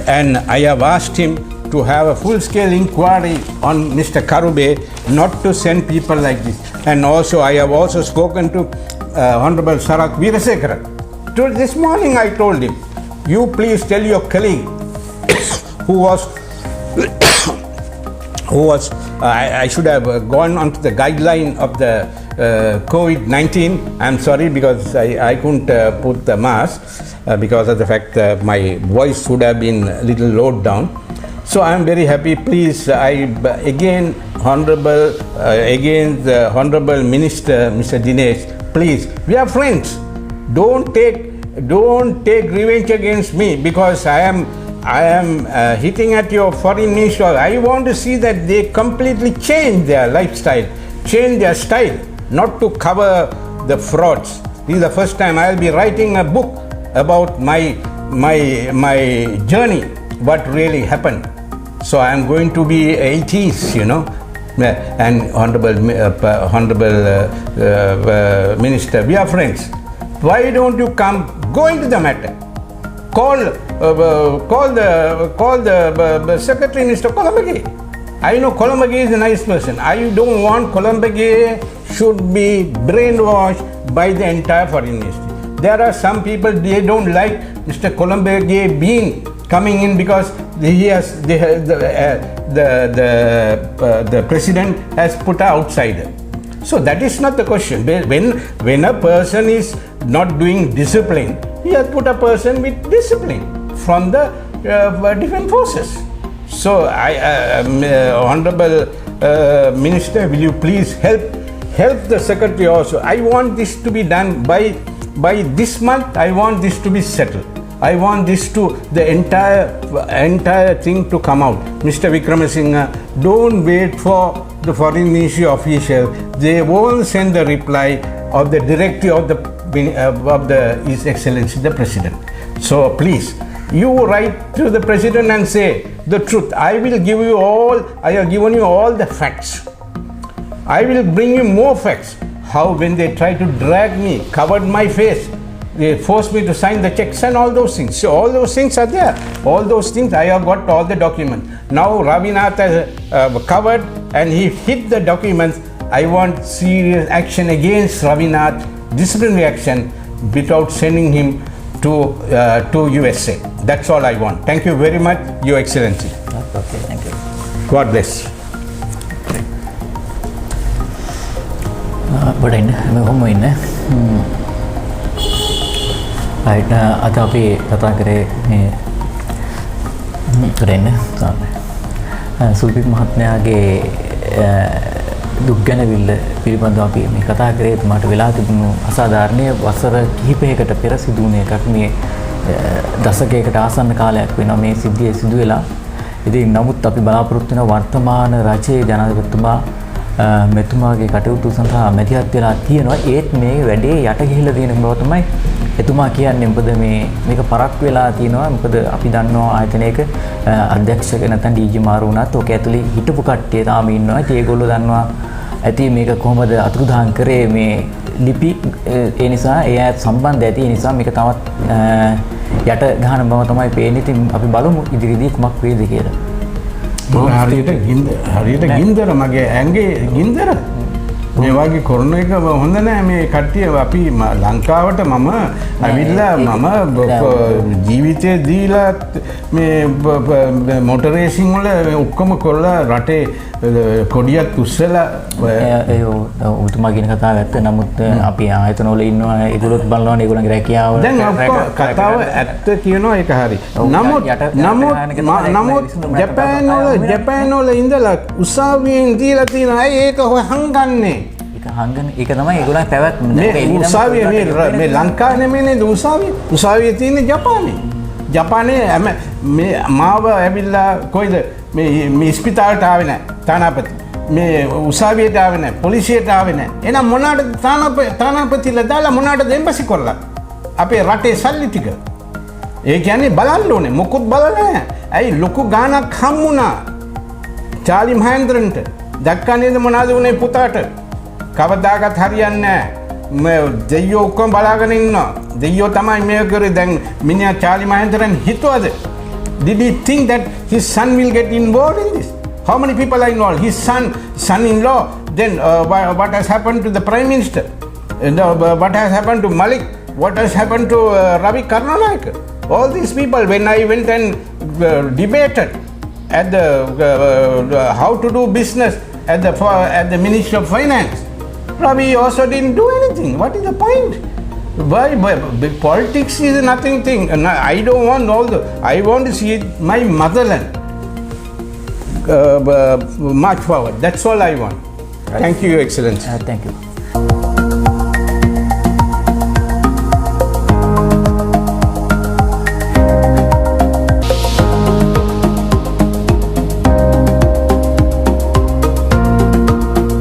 and I have asked him to have a full-scale inquiry on Mr. Karube, not to send people like this. And also, I have also spoken to Honorable Sarath Veerasekara. This morning I told him, you please tell your colleague who was I should have gone onto the guideline of the COVID-19. I'm sorry because I couldn't put the mask because of the fact that my voice would have been a little lowered down. So I'm very happy. Please, the Honorable Minister, Mr. Dinesh, please, we are friends. Don't take revenge against me because I am hitting at your foreign minister. I want to see that they completely change their lifestyle, change their style, not to cover the frauds. This is the first time I will be writing a book about my journey, what really happened. So I am going to be atheist, and honorable minister, we are friends. Why don't you come, go into the matter, call the secretary, Mr. Colombage. I know Colombage is a nice person. I don't want Colombage should be brainwashed by the entire foreign ministry. There are some people, they don't like Mr. Colombage being coming in because he has the president has put an outsider. So that is not the question. When a person is not doing discipline, he has put a person with discipline from the different forces. So Honorable Minister, will you please help the secretary also? I want this to be done by this month. I want this to be settled. I want the entire thing to come out. Mr. Wickramasinghe, don't wait for the foreign ministry official. They won't send the reply of the directive of His Excellency the President. So please, you write to the President and say the truth. I have given you all the facts. I will bring you more facts. How when they try to drag me, covered my face, they forced me to sign the checks and all those things. So all those things are there. All those things, I have got all the documents. Now Ravinath has covered and he hid the documents. I want serious action against Ravinath, disciplinary action, without sending him to USA. That's all I want. Thank you very much, Your Excellency.
Okay, thank you.
God bless.
But right, අද අපි කතා කරේ මේ කරන්නේ සුල්පිත් මහත්මයාගේ දුක් ගැනවිල්ල පිළිබඳව අපි මේ කතා කරේ. එතුමාට වෙලා තිබුණු අසාධාරණීය වසර කිහිපයකට පෙර සිදු වුණ එකක්. මේ දශකයකට ආසන්න කාලයක් වෙනවා මේ සිද්ධිය සිදු වෙලා. ඉතින් නමුත් අපි බලාපොරොත්තු වෙන වර්තමාන රජයේ ජනාධිපතිතුමා මෙතුමාගේ කටයුතු සඳහා මැදිහත් වෙලා තියෙනවා. ඒත් මේ වැඩේ යට ගිහිල්ලා තියෙන බව තමයි එතුමා කියන්නේ. මොකද මේක පරක් වෙලා තියෙනවා. මොකද අපි දන්නවා ආයතනයක අධ්‍යක්ෂක නැත්නම් ඩීජී මාරු වුණත් ඔක ඇතුලේ හිටපු කට්ටිය තාම ඉන්නවා. ඉතින් ඒගොල්ලෝ දන්නවා ඇති මේක කොහොමද අතුරුදහන් කරේ මේ ලිපි. ඒ නිසා ඒ අයත් සම්බන්ධ ඇති. ඒ නිසා මේක තවත් යට ගහන බව තමයි පේන්නේ. ඉතින් අපි බලමු ඉදිරියේදී කුමක් වේද කියලා.
හරියට ගින්දර මගේ ඇඟේ ගින්දර මේ වගේ කරන එක හොඳ නෑ. මේ කට්ටිය අපි ලංකාවට මම ඇවිල්ලා මම ජීවිතේ දීලා මේ මොටර් රේසින් වල ඔක්කොම කරලා රටේ කොඩියක් උස්සලා ඔබතුමා කියන කතාව ඇත්ත. නමුත් අපි ආයතන වල ඉන්නවා. ඒගොල්ලොත් බලනවානේ ඒගොල්ලන්ගේ රැකියාව. දැන් කතාව ඇත්ත කියනවා ඒක හරි. නමුත් ජපාන් වල ඉඳලා උසාවියෙන් දීලා තියෙනවා. ඒක හංගන්නේ.
ඒක තමයි ඒගොල්ලන් පැවැත්ම.
මේ උසාවිය මේ ලංකාව නෙමෙයිනේ උසාවිය. උසාවිය තියෙන්නේ ජපානයේ. ජපානයේ මේ මාව ඇවිල්ලා කොයිද මේ ස්පිතාලට ආවේ නැහැ තානාපති. මේ උසාවියට ආවේ නැහැ. පොලිසියට ආවේ නැහැ. එහෙනම් මොනවාට තානාපතිලා දාලා මොනවාට එම්බසි කරලා? අපේ රටේ සල්ලි ටික. ඒ කියන්නේ බලන්න ඕනේ. මොකුත් බලලා නැහැ. ඇයි ලොකු ගාණක් හම්බුණා චාලි මහේන්ද්‍රන්ට. දැක්කා නේද මොනවද උනේ පුතාට? කවදාකවත් හරියන්නේ නැහැ. දෙයියෝ ඔක්කොම බලාගෙන ඉන්නවා. දෙයියෝ තමයි මේක කරේ. දැන් මිනිහා චාලි මහේන්ද්‍රන් හිතුවද? Did he think that his son will get involved in this? How many people are involved? His son-in-law. Then what has happened to the Prime Minister? What has happened to Malik? What has happened to Ravi Karnanayaka? All these people, when I went and debated at the how to do business at the Ministry of Finance, Ravi also didn't do anything. What is the point? Why politics is nothing thing. I don't want I want to see my motherland march forward. That's all I want. Right. Thank you, Your Excellency.
Thank you.